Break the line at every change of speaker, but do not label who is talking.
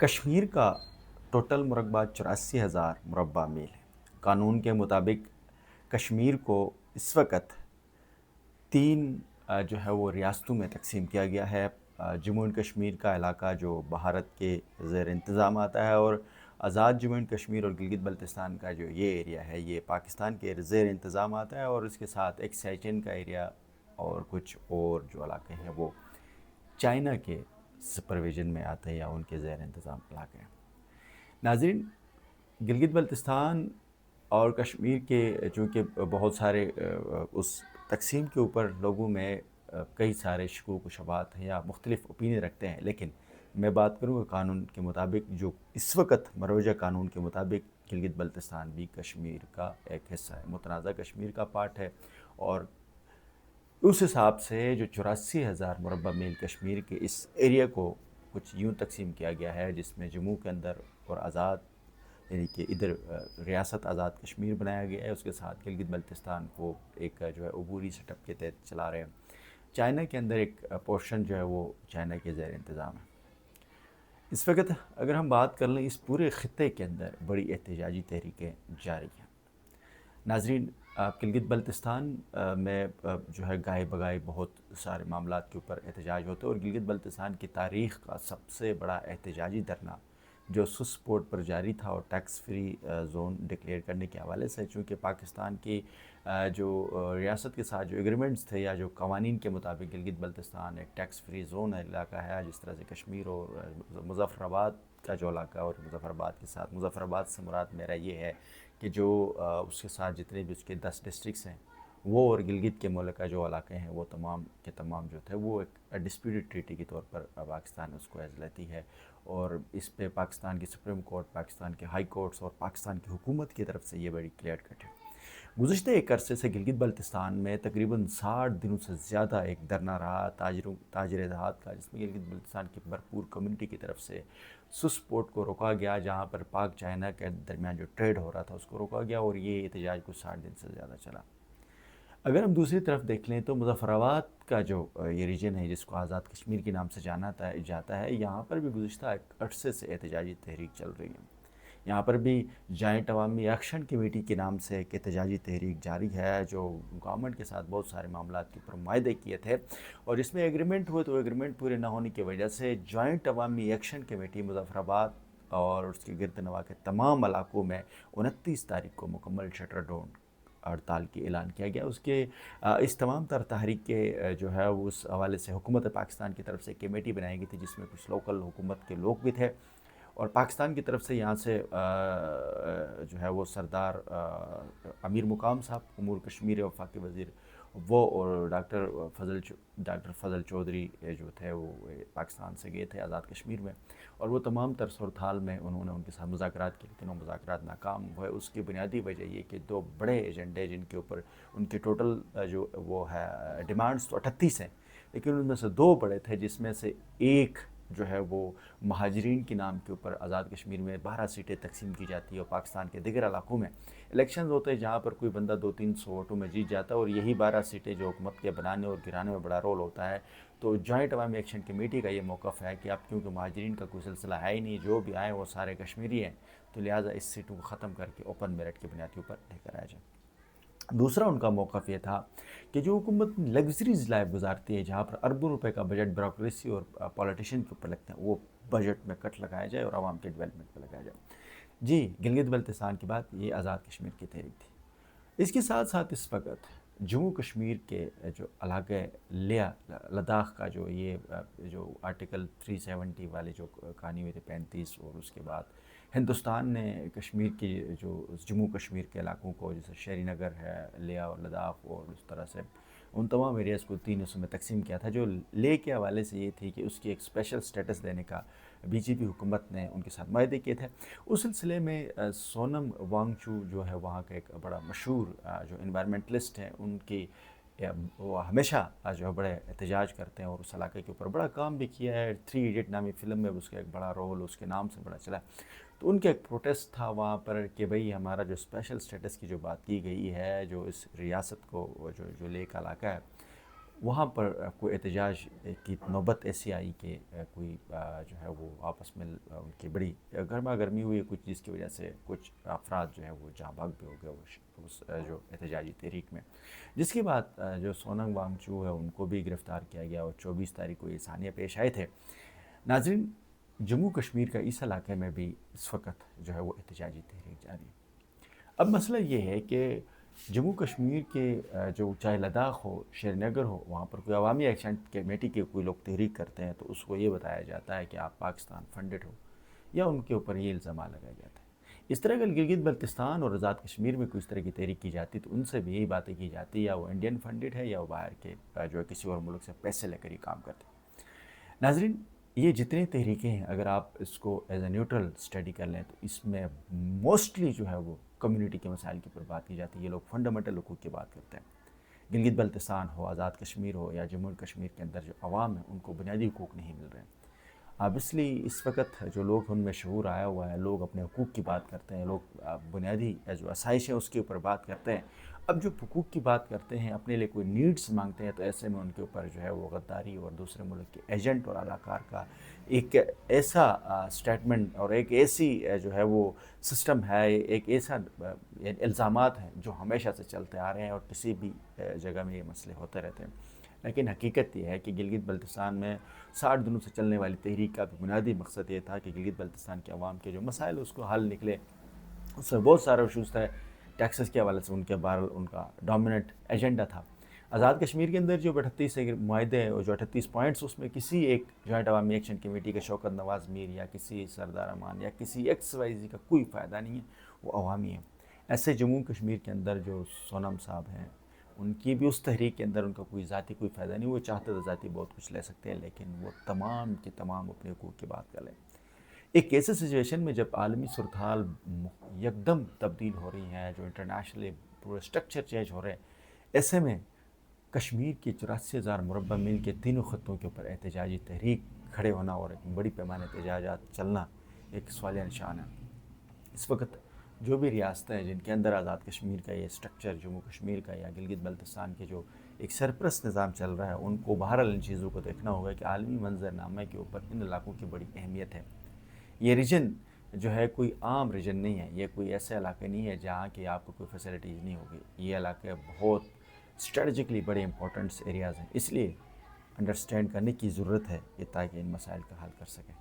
کشمیر کا ٹوٹل مربع 84,000 مربع میل ہے۔ قانون کے مطابق کشمیر کو اس وقت تین جو ہے وہ ریاستوں میں تقسیم کیا گیا ہے۔ جموں اینڈ کشمیر کا علاقہ جو بھارت کے زیر انتظام آتا ہے، اور آزاد جموں اینڈ کشمیر اور گلگت بلتستان کا جو یہ ایریا ہے یہ پاکستان کے زیر انتظام آتا ہے، اور اس کے ساتھ ایک سیچن کا ایریا اور کچھ اور جو علاقے ہیں وہ چائنا کے سپرویژن میں آتے ہیں یا ان کے زیر انتظام علاقے ہیں۔ ناظرین، گلگت بلتستان اور کشمیر کے چونکہ بہت سارے اس تقسیم کے اوپر لوگوں میں کئی سارے شکوک و شبہات ہیں یا مختلف اوپینین رکھتے ہیں، لیکن میں بات کروں گا قانون کے مطابق جو اس وقت مروجہ قانون کے مطابق گلگت بلتستان بھی کشمیر کا ایک حصہ ہے، متنازع کشمیر کا پارٹ ہے، اور اس حساب سے جو 84,000 مربع میل کشمیر کے اس ایریا کو کچھ یوں تقسیم کیا گیا ہے، جس میں جموں کے اندر اور آزاد یعنی کہ ادھر ریاست آزاد کشمیر بنایا گیا ہے، اس کے ساتھ گلگت بلتستان کو ایک جو ہے عبوری سیٹ اپ کے تحت چلا رہے ہیں۔ چائنا کے اندر ایک پورشن جو ہے وہ چائنا کے زیر انتظام ہے۔ اس وقت اگر ہم بات کر لیں اس پورے خطے کے اندر بڑی احتجاجی تحریکیں جاری ہیں۔ ناظرین، گلگت بلتستان میں جو ہے گائے بگائے بہت سارے معاملات کے اوپر احتجاج ہوتے ہیں، اور گلگت بلتستان کی تاریخ کا سب سے بڑا احتجاجی دھرنا جو سوئس پورٹ پر جاری تھا اور ٹیکس فری زون ڈکلیئر کرنے کے حوالے سے، چونکہ پاکستان کی جو ریاست کے ساتھ جو ایگریمنٹس تھے یا جو قوانین کے مطابق گلگت بلتستان ایک ٹیکس فری زون علاقہ ہے، جس طرح سے کشمیر اور مظفر آباد کا جو علاقہ، اور مظفر آباد کے ساتھ مظفر آباد سے مراد میرا یہ ہے کہ جو اس کے ساتھ جتنے بھی اس کے 10 ڈسٹرکس ہیں وہ، اور گلگت کے ملکہ جو علاقے ہیں وہ تمام کے تمام جو تھے وہ ایک ڈسپیوٹڈ ٹریٹی کے طور پر پاکستان اس کو ایز لیتی ہے، اور اس پہ پاکستان کی سپریم کورٹ، پاکستان کے ہائی کورٹس اور پاکستان کی حکومت کی طرف سے یہ بڑی کلیئر کٹ ہے۔ گزشتہ ایک عرصے سے گلگت بلتستان میں تقریباً 60 دنوں سے زیادہ ایک دھرنا رہا تاجر دیہات کا، جس میں گلگت بلتستان کی بھرپور کمیونٹی کی طرف سے سوئس پورٹ کو روکا گیا، جہاں پر پاک چائنا کے درمیان جو ٹریڈ ہو رہا تھا اس کو روکا گیا، اور یہ احتجاج کچھ 60 دن سے زیادہ چلا۔ اگر ہم دوسری طرف دیکھ لیں تو مظفر آباد کا جو یہ ریجن ہے جس کو آزاد کشمیر کے نام سے جانا جاتا ہے، یہاں پر بھی گزشتہ ایک عرصے سے احتجاجی تحریک چل رہی ہے۔ یہاں پر بھی جوائنٹ عوامی ایکشن کمیٹی کے نام سے ایک احتجاجی تحریک جاری ہے، جو گورنمنٹ کے ساتھ بہت سارے معاملات کے اوپر معاہدے کیے تھے، اور جس میں ایگریمنٹ ہوئے، تو ایگریمنٹ پورے نہ ہونے کی وجہ سے جوائنٹ عوامی ایکشن کمیٹی مظفر آباد اور اس کے گرد نواح کے تمام علاقوں میں 29 تاریخ کو مکمل شٹر ڈاؤن ہڑتال کی اعلان کیا گیا۔ اس تمام تر تحریک کے جو ہے اس حوالے سے حکومت پاکستان کی طرف سے کمیٹی بنائی گئی تھی، جس میں کچھ لوکل حکومت کے لوگ بھی تھے، اور پاکستان کی طرف سے یہاں سے جو ہے وہ سردار امیر مقام صاحب امور کشمیر وفاقی وزیر وہ، اور ڈاکٹر فضل چودھری جو تھے وہ پاکستان سے گئے تھے آزاد کشمیر میں، اور وہ تمام تر صورتحال میں انہوں نے ان کے ساتھ مذاکرات کیے، لیکن وہ مذاکرات ناکام ہوئے۔ اس کی بنیادی وجہ یہ کہ دو بڑے ایجنڈے جن کے اوپر ان کے ٹوٹل جو وہ ہے ڈیمانڈز تو 38 ہیں، لیکن ان میں سے دو بڑے تھے، جس میں سے ایک جو ہے وہ مہاجرین کے نام کے اوپر آزاد کشمیر میں 12 سیٹیں تقسیم کی جاتی ہے، اور پاکستان کے دیگر علاقوں میں الیکشنز ہوتے ہیں جہاں پر کوئی بندہ 200-300 ووٹوں میں جیت جاتا ہے، اور یہی 12 سیٹیں جو حکومت کے بنانے اور گرانے میں بڑا رول ہوتا ہے۔ تو جوائنٹ عوامی ایکشن کمیٹی کا یہ موقف ہے کہ اب کیونکہ مہاجرین کا کوئی سلسلہ ہے ہی نہیں، جو بھی آئیں وہ سارے کشمیری ہیں، تو لہٰذا اس سیٹوں کو ختم کر کے اوپن میرٹ کی بنیاد کے اوپر لے کر آیا جائے۔ دوسرا ان کا موقف یہ تھا کہ جو حکومت لگژریز لائف گزارتی ہے، جہاں پر اربوں روپے کا بجٹ بیوروکریسی اور پولیٹیشین کے اوپر لگتے ہیں، وہ بجٹ میں کٹ لگایا جائے اور عوام کے ڈیولپمنٹ پہ لگایا جائے۔ جی، گلگت بلتستان کی بات یہ آزاد کشمیر کی تحریک تھی۔ اس کے ساتھ ساتھ اس وقت جموں کشمیر کے جو علاقے لداخ کا جو آرٹیکل 370 والے جو کہانی ہوئی تھی 35، اور اس کے بعد ہندوستان نے کشمیر کی جو جموں کشمیر کے علاقوں کو، جیسے شری نگر ہے، لیہ اور لداخ، اور اس طرح سے ان تمام ایریاز کو 3 حصوں میں تقسیم کیا تھا، جو لے کے حوالے سے یہ تھی کہ اس کی ایک اسپیشل سٹیٹس دینے کا بی جے پی حکومت نے ان کے ساتھ معاہدے کیے تھے۔ اس سلسلے میں سونم وانگ چو جو ہے وہاں کا ایک بڑا مشہور جو انوائرمنٹلسٹ ہیں، ان کی وہ ہمیشہ جو ہے بڑے احتجاج کرتے ہیں، اور اس علاقے کے اوپر بڑا کام بھی کیا ہے۔ 3 ایڈیٹ نامی فلم میں اس کا ایک بڑا رول اس کے نام سے بڑا چلا ہے۔ تو ان کا ایک پروٹیسٹ تھا وہاں پر کہ بھئی ہمارا جو اسپیشل سٹیٹس کی جو بات کی گئی ہے، جو اس ریاست کو جو لے کا علاقہ ہے وہاں پر کوئی احتجاج کی نوبت ایسی آئی کہ کوئی جو ہے وہ آپس میں ان کی بڑی گرما گرمی ہوئی کچھ، جس کی وجہ سے کچھ افراد جو ہے وہ جاں بحق بھی ہو گئے اس جو احتجاجی تحریک میں، جس کے بعد جو سونم وانگ چو ہے ان کو بھی گرفتار کیا گیا اور 24 تاریخ کو یہ ثانیہ پیش آئے تھے۔ ناظرین، جموں کشمیر کا اس علاقے میں بھی اس وقت جو ہے وہ احتجاجی تحریک جاری ہے۔ اب مسئلہ یہ ہے کہ جموں کشمیر کے جو چاہے لداخ ہو، شری نگر ہو، وہاں پر کوئی عوامی ایکشن کمیٹی کے کوئی لوگ تحریک کرتے ہیں تو اس کو یہ بتایا جاتا ہے کہ آپ پاکستان فنڈڈ ہو، یا ان کے اوپر یہ الزامات لگایا جاتا ہے۔ اس طرح اگر گلگت بلتستان اور آزاد کشمیر میں کوئی اس طرح کی تحریک کی جاتی تو ان سے بھی یہی باتیں کی جاتی، یا وہ انڈین فنڈڈ ہے یا وہ باہر کے جو ہے کسی اور ملک سے پیسے لے کر یہ کام کرتے ہیں۔ ناظرین، یہ جتنے تحریکیں ہیں اگر آپ اس کو ایز اے نیوٹرل اسٹڈی کر لیں تو اس میں موسٹلی جو ہے وہ کمیونٹی کے مسائل کے اوپر بات کی جاتی ہے۔ یہ لوگ فنڈامنٹل حقوق کی بات کرتے ہیں۔ گلگت بلتستان ہو، آزاد کشمیر ہو، یا جموں کشمیر کے اندر جو عوام ہے ان کو بنیادی حقوق نہیں مل رہے ہیں۔ اب اس لیے اس وقت جو لوگ ان میں شعور آیا ہوا ہے، لوگ اپنے حقوق کی بات کرتے ہیں، لوگ بنیادی جو آسائش ہے اس کے اوپر بات کرتے ہیں۔ اب جو حقوق کی بات کرتے ہیں، اپنے لیے کوئی نیڈس مانگتے ہیں، تو ایسے میں ان کے اوپر جو ہے وہ غداری اور دوسرے ملک کے ایجنٹ اور اہلکار کا ایک ایسا سٹیٹمنٹ اور ایک ایسی جو ہے وہ سسٹم ہے، ایک ایسا الزامات ہیں جو ہمیشہ سے چلتے آ رہے ہیں اور کسی بھی جگہ میں یہ مسئلے ہوتے رہتے ہیں۔ لیکن حقیقت یہ ہے کہ گلگت بلتستان میں 60 دنوں سے چلنے والی تحریک کا بھی بنیادی مقصد یہ تھا کہ گلگت بلتستان کے عوام کے جو مسائل اس کو حل نکلے۔ اس میں بہت سارے ایشوز تھے، ٹیکسز کے حوالے سے ان کے بہرحال ان کا ڈومیننٹ ایجنڈا تھا۔ آزاد کشمیر کے اندر جو 38 معاہدے ہیں اور جو 38 پوائنٹس، اس میں کسی ایک جوائنٹ عوامی ایکشن کمیٹی کے شوکت نواز میر یا کسی سردار امان یا کسی ایکس وائی زی کا کوئی فائدہ نہیں ہے، وہ عوامی ہے۔ ایسے جموں کشمیر کے اندر جو سونم صاحب ہیں، ان کی بھی اس تحریک کے اندر ان کا کوئی ذاتی کوئی فائدہ نہیں، وہ چاہتے تو ذاتی بہت کچھ لے سکتے ہیں، لیکن وہ تمام کے تمام اپنے حقوق کی بات کر لیں۔ ایک ایسے سچویشن میں جب عالمی صورتحال یکدم تبدیل ہو رہی ہیں، جو انٹرنیشنلی پورے اسٹرکچر چینج ہو رہے ہیں، ایسے میں کشمیر کے 84,000 مربع میل کے تینوں خطوں کے اوپر احتجاجی تحریک کھڑے ہونا اور ایک بڑی پیمانے احتجاجات چلنا ایک سوالیہ نشان ہے۔ اس وقت جو بھی ریاستیں ہیں جن کے اندر آزاد کشمیر کا یہ سٹرکچر، جموں کشمیر کا یا گلگت بلتستان کے جو ایک سرپرست نظام چل رہا ہے، ان کو بہرحال ان چیزوں کو دیکھنا ہوگا کہ عالمی منظرنامے کے اوپر ان علاقوں کی بڑی اہمیت ہے۔ یہ ریجن جو ہے کوئی عام ریجن نہیں ہے، یہ کوئی ایسے علاقے نہیں ہے جہاں کہ آپ کو کوئی فیسلٹیز نہیں ہوگی۔ یہ علاقے بہت اسٹریٹجکلی بڑے امپورٹنٹس ایریاز ہیں، اس لیے انڈرسٹینڈ کرنے کی ضرورت ہے یہ، تاکہ ان مسائل کا حل کر سکیں۔